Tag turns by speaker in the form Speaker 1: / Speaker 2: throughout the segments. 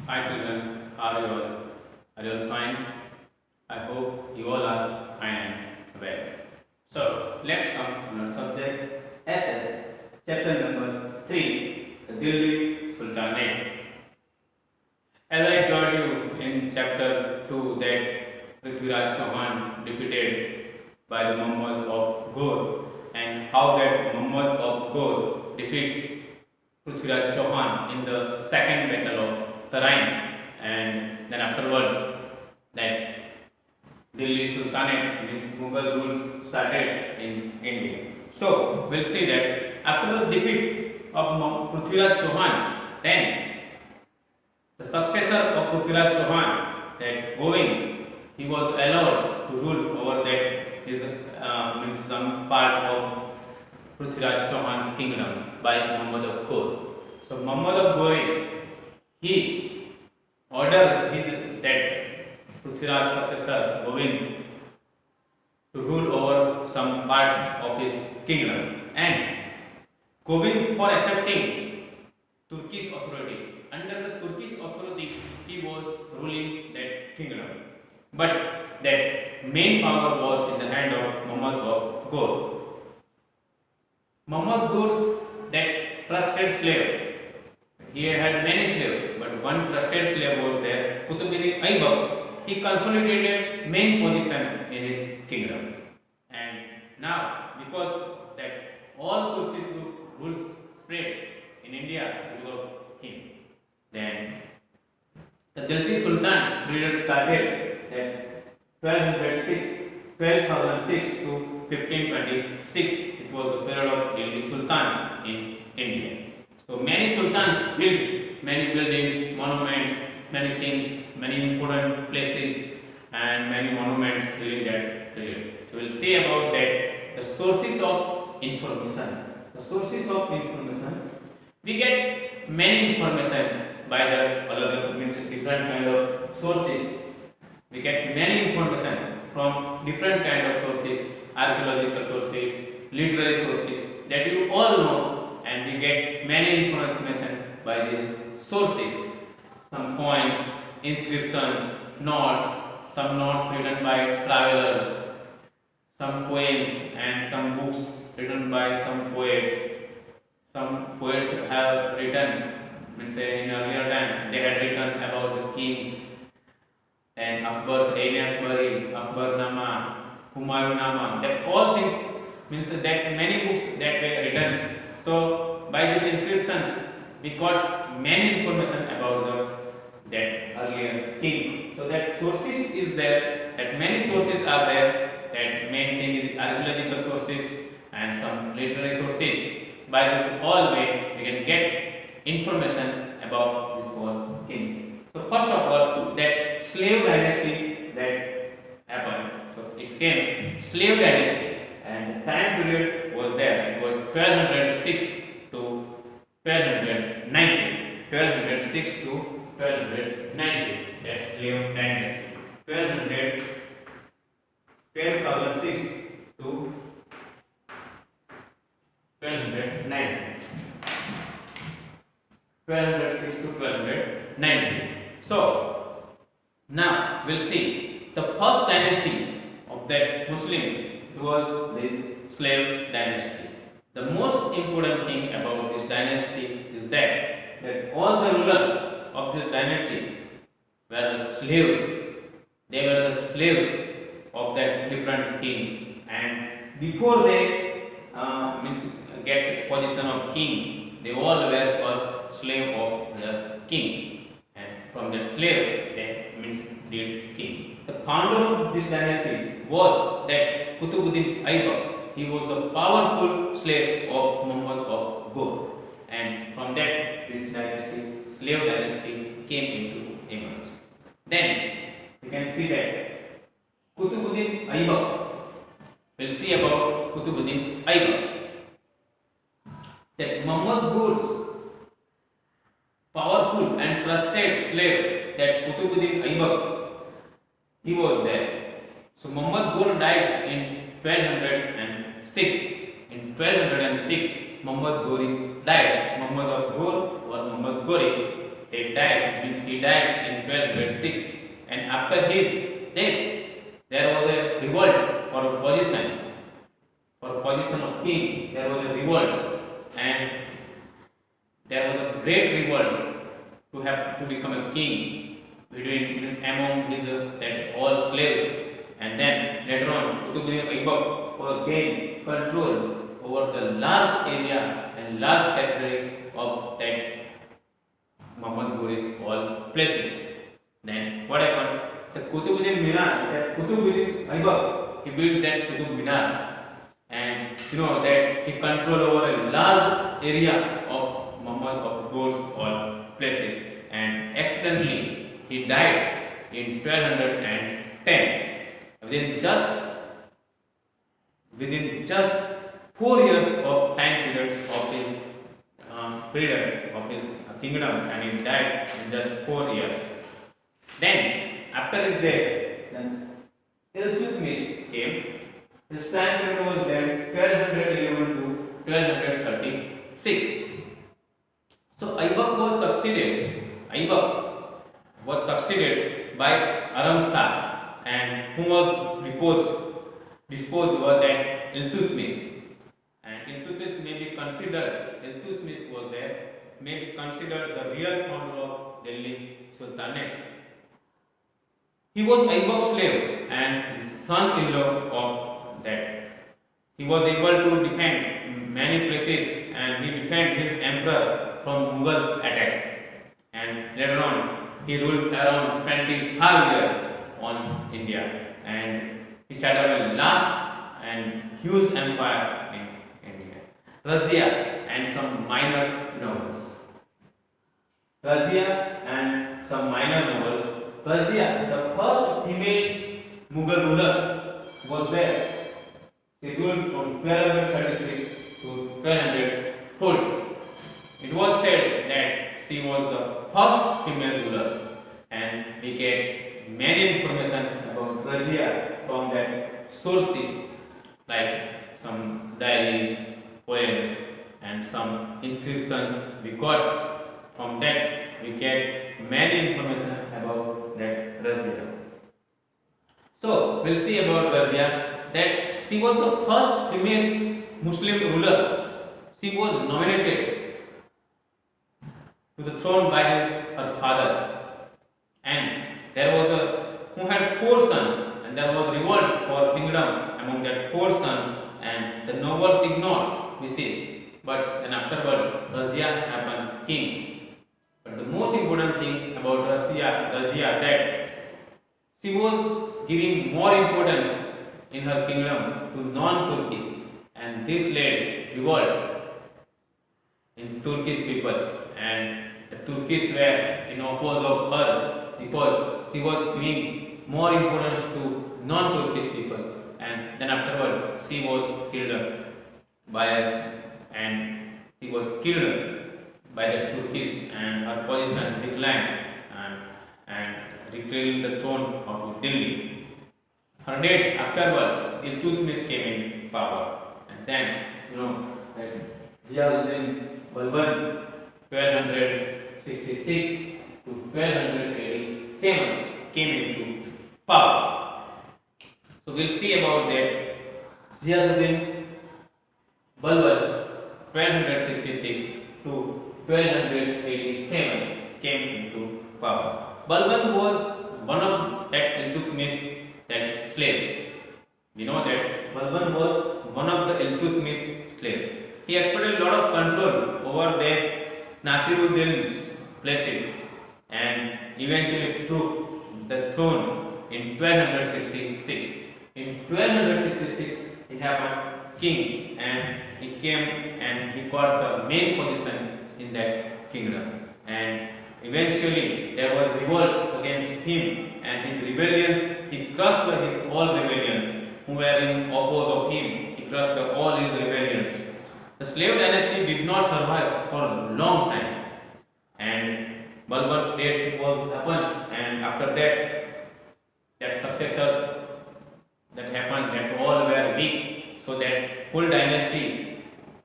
Speaker 1: Hi children, how are you all? Are you all fine? I hope you all are fine and well. So let's come on our subject SS, chapter number 3, the Delhi Sultanate. As I told you in chapter 2 that Prithviraj Chauhan defeated by the Muhammad of Ghor and how that Muhammad of Ghor defeated Prithviraj Chauhan in the second battle of Tarain, and then afterwards that Delhi Sultanate means Mughal rule started in India. So we'll see that after the defeat of Prithviraj Chauhan, then the successor of Prithviraj Chauhan, that Govind, he was allowed to rule over that his means some part of Prithviraj Chauhan's kingdom by Muhammad of Ghor. So Muhammad of Ghori, he ordered that Prithviraj's successor Govind to rule over some part of his kingdom, and Govind, for accepting Turkish authority, under the Turkish authority he was ruling that kingdom, but that main power was in the hand of Muhammad of Ghor. Muhammad Ghor's that trusted slave, he had many slaves, but one trusted slave was there, Qutbuddin Aibak. He consolidated main position in his kingdom. And now, because that all Turkish rules spread in India because of him, then the Delhi Sultan period started that 1206 to 1526. It was the period of Delhi Sultan in India. So many sultans built many buildings, monuments, many things, many important places, and many monuments during that period. So we'll see about that. The sources of information. The sources of information. We get many information by the other means different kind of sources. We get many information from different kind of sources, archaeological sources, literary sources that you all know, and we get many information by these sources. Some points, inscriptions, notes, some notes written by travelers, some poems and some books written by some poets. Some poets have written, means in earlier time they had written about the kings and Akbar's Akbari, Akbarnama, Humayunama, that all things means that many books that were written. So by these inscriptions we got many information about that earlier kings. So that sources is there, that many sources are there. That main thing is archaeological sources and some literary sources. By this all way we can get information about these four kings. So first of all, that slave dynasty that happened. So it came slave dynasty, and the time period was there. It was 1206 to 1290. 1206 to 1290. That slave dynasty. 1206 to 1290. 1206 to 1290. So now we'll see the first dynasty of that Muslims was this slave dynasty. The most important thing about this dynasty is that all the rulers of this dynasty were the slaves. They were the slaves of that different kings, and before they get position of king, they all were first slave of the kings, and from that slave they did king. The founder of this dynasty was that Qutbuddin Aibak. He was the powerful slave of Muhammad of Ghor, and from that this dynasty, slave dynasty, came into emerge. Then you can see that Qutbuddin Aibak. We'll see about Qutbuddin Aibak. That Muhammad Ghor's powerful and trusted slave, that Qutbuddin Aibak, he was there. So Muhammad Ghor died in 1206. In 1206, Muhammad Ghori died. Muhammad of Ghor or Muhammad Ghori they died, means he died in 1206, and after his death there was a revolt for position of king. There was a revolt, and there was a great revolt to have to become a king between means among his that all slaves, and then later on Qutbuddin Aibak was gained control over the large area and large territory of that Muhammad Ghori's all places. Then what happened? The Qutbuddin Minar, that Qutbuddin Aibak, he built that Qutub Minar, and you know that he controlled over a large area of Muhammad of Ghor's all places, and accidentally he died in 1210 within just 4 years of time period of his period of his kingdom, and he died in just 4 years. Then after his death, then Iltutmish came. His time period was then 1211 to 1236. So Aibak was succeeded by Aram Shah, and who was disposed was that Iltutmish. And Iltutmish may be considered, Iltutmish was there, may be considered the real founder of Delhi Sultanate. He was Aibak's slave and his son-in-law of that. He was able to defend many places, and he defended his emperor from Mughal attacks. And later on, he ruled around 25 years on India, and he set up a large and huge empire in India. Razia and some minor novels. Razia, the first female Mughal ruler, was there. She ruled from 1236 to 1240. It was said that she was the first female ruler, and we get many information about Razia from that sources like some diaries, poems, and some inscriptions we got. From that we get many information about that Razia. So we'll see about Razia that she was the first female Muslim ruler. She was nominated to the throne by her father, and there was who had 4 sons, and there was revolt for kingdom among that 4 sons, and the nobles ignored wishes. But then afterward, Razia happened king. But the most important thing about Razia that she was giving more importance in her kingdom to non-Turkish, and this led revolt in Turkish people, and the Turkish were in oppose of her because she was giving more importance to non-Turkish people, and then afterward she was killed by the Turkish, and her position declined, and reclaiming the throne of Delhi. Her death afterward, Iltutmish came in power, and then that Ziauddin Balban 1266 to 1287 came into power. So we'll see about that. Ziauddin Balban 1266 to 1287 came into power. Balban was one of that Iltutmish that slave. We know that Balban was one of the Iltutmish slave. He exploited a lot of control over their Nasiruddin's places, and eventually took the throne in 1266. In 1266, he happened king, and he came and he got the main position in that kingdom. And eventually, there was revolt against him, and his rebellions, he crushed his all rebellions who were in oppose of him. He crushed all his rebellions. The slave dynasty did not survive for a long time, and Balban's death was happened, and after that successors that happened, that all were weak, so that whole dynasty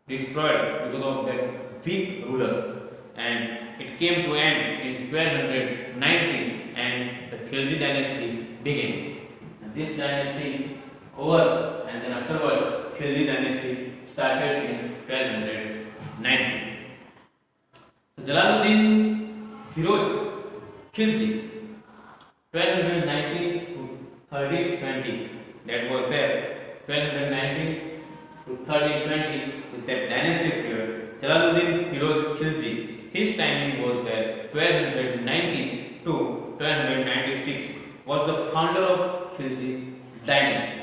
Speaker 1: destroyed because of that weak rulers. and it came to end in 1290 and the Khilji dynasty began. And this dynasty over and then afterward Khilji dynasty started in 1290. So Jalaluddin Firuz Khilji 1219 to 1320, that was there. 1219 to 1320 is that dynastic period. Jalaluddin Firuz Khilji, his timing was there 1290 to 1296, was the founder of Khilji dynasty.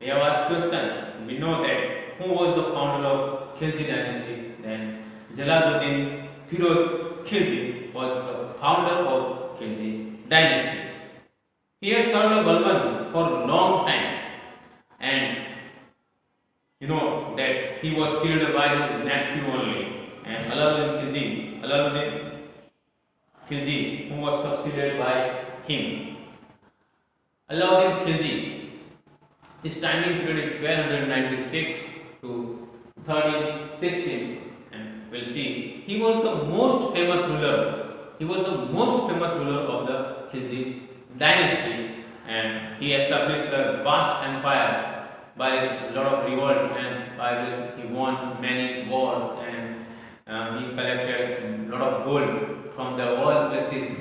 Speaker 1: We have asked question, we know that who was the founder of Khilji dynasty? Then Jalaluddin Firuz Khilji was the founder of Khilji dynasty. He has served Balban for a long time, and you know that he was killed by his nephew only, and Aladdin Khilji, who was succeeded by him. Aladdin Khilji, his timing period is 1296 to 1316, and we'll see he was the most famous ruler. He was the most famous ruler of the Khilji dynasty, and he established a vast empire by a lot of revolt, and by the, he won many wars, and he collected a lot of gold from the all places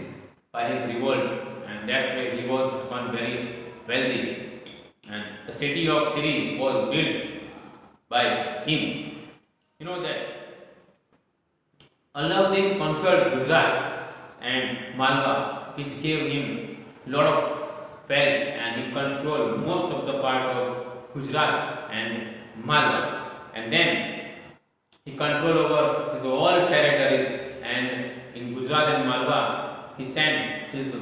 Speaker 1: by his revolt, and that's why he was become very wealthy. And the city of Siri was built by him. You know that Aladdin conquered Gujarat and Malwa, which gave him a lot of wealth, and he controlled most of the part of Gujarat and Malwa, and then he controlled over his all territories, and in Gujarat and Malwa he sent his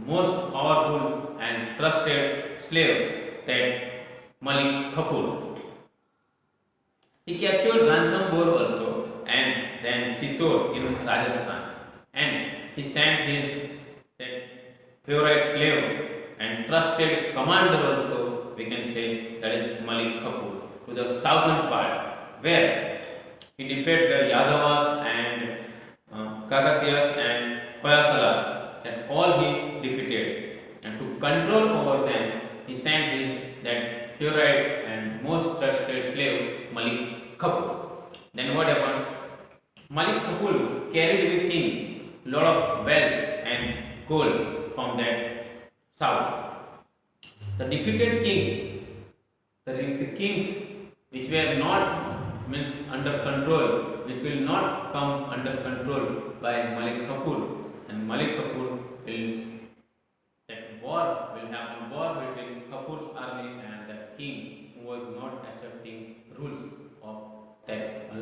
Speaker 1: most powerful and trusted slave, that Malik Kafur. He captured Ranthambore also, and then Chittor in Rajasthan, and he sent his that favorite slave and trusted commander also, we can say, that is Malik Kafur, to the southern part, where he defeated the Yadavas and Kakatiyas and Hoysalas, and all he defeated, and to control over them he sent his that favorite and most trusted slave Malik Kafur. Then what happened? Malik Kafur carried with him lot of wealth and gold from that south. The defeated kings, the kings which were not means under control, which will not come under control by Malik Kafur, and Malik Kafur will, that war will happen, war between Kafur's army and the king who was not accepting rules of that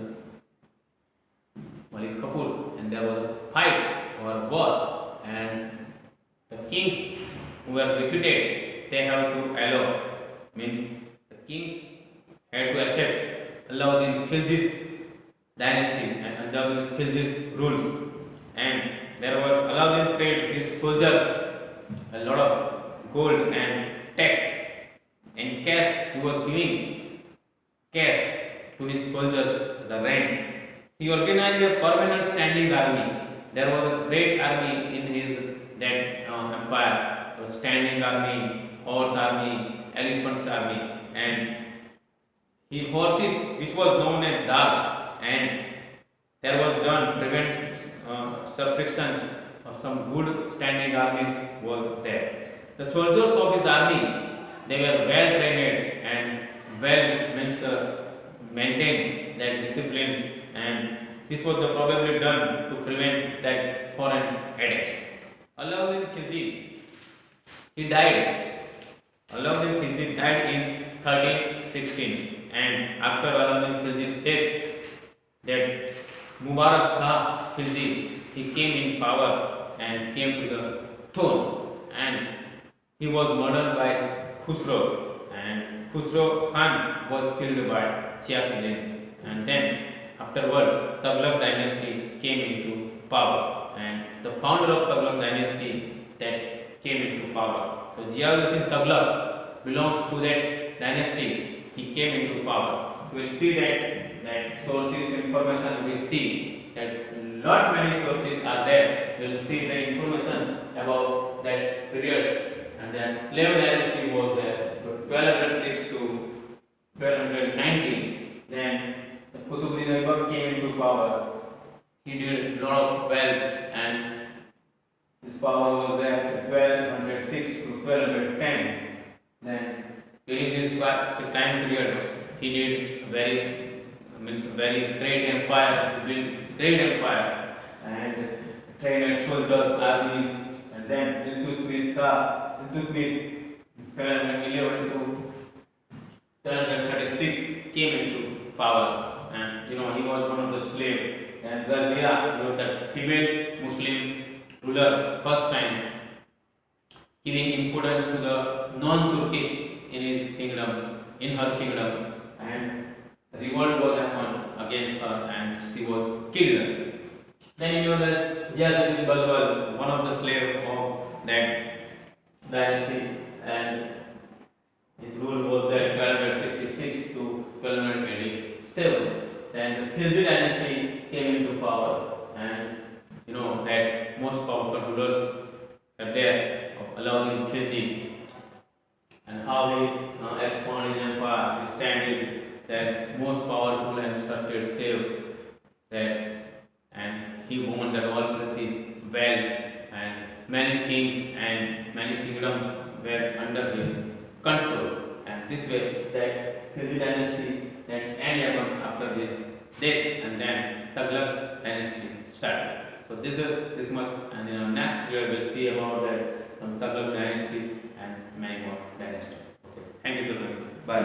Speaker 1: Malik Kafur, and there was a fight or war, and the kings who were defeated, they have to allow, means the kings had to accept Aladdin Khilji's dynasty and Aladdin Khilji's rules, and there was Aladdin paid his soldiers a lot of gold and tax. In cash, he was giving cash to his soldiers the rent. He organized a permanent standing army. There was a great army in his that empire. There was standing army, horse army, elephants army, and he horses which was known as Dal, and there was done prevent subtractions of some good standing armies was there. The soldiers of his army, they were well trained and well means maintained their disciplines, and this was probably done to prevent that foreign edicts. Aladdin Khilji, he died. Aladdin Khilji died in 1316, and after Aladdin Khilji's death, that Mubarak Shah Khilji, he came in power and came to the throne, and he was murdered by Khusro, and Khusro Khan was killed by Siyasuddin, and then afterward Tughlaq dynasty came into power, and the founder of Tughlaq dynasty that came into power. So Ziauddin Tughlaq belongs to that dynasty. He came into power. So we see that sources information we see that lot many sources are there. You will see the information about that period. And then slave dynasty was there, 1206 to 1290. Then the Qutbuddin Aibak came into power. He did a lot of wealth, and his power was there 1206 to 1210. Then during this time period, he did very great empire, he built great empire, and trained soldiers, armies, and then Iltutmish 1211 to 1236 came into power, and he was one of the slaves. And Razia, the female Muslim ruler, first time giving importance to the non-Turkish in her kingdom, and revolt was happened against her, and she was killed. Then that Jazzuddin Balbal, one of the slaves of that dynasty, and his rule was there 1266 to 1287. Then the Khilji dynasty came into power, and that most powerful rulers are there of Alauddin Khilji, and how he expanded his empire. He sent that most powerful and trusted slave that, and he won that all places well, and many kings and many kingdoms were under his control. And this way, that Khilji dynasty that ended after his death, and then Tughlaq dynasty started. So this much, and in our next video we'll see about that some Tughlaq dynasties and many more dynasties. Okay. Thank you, Tughlaq. Bye.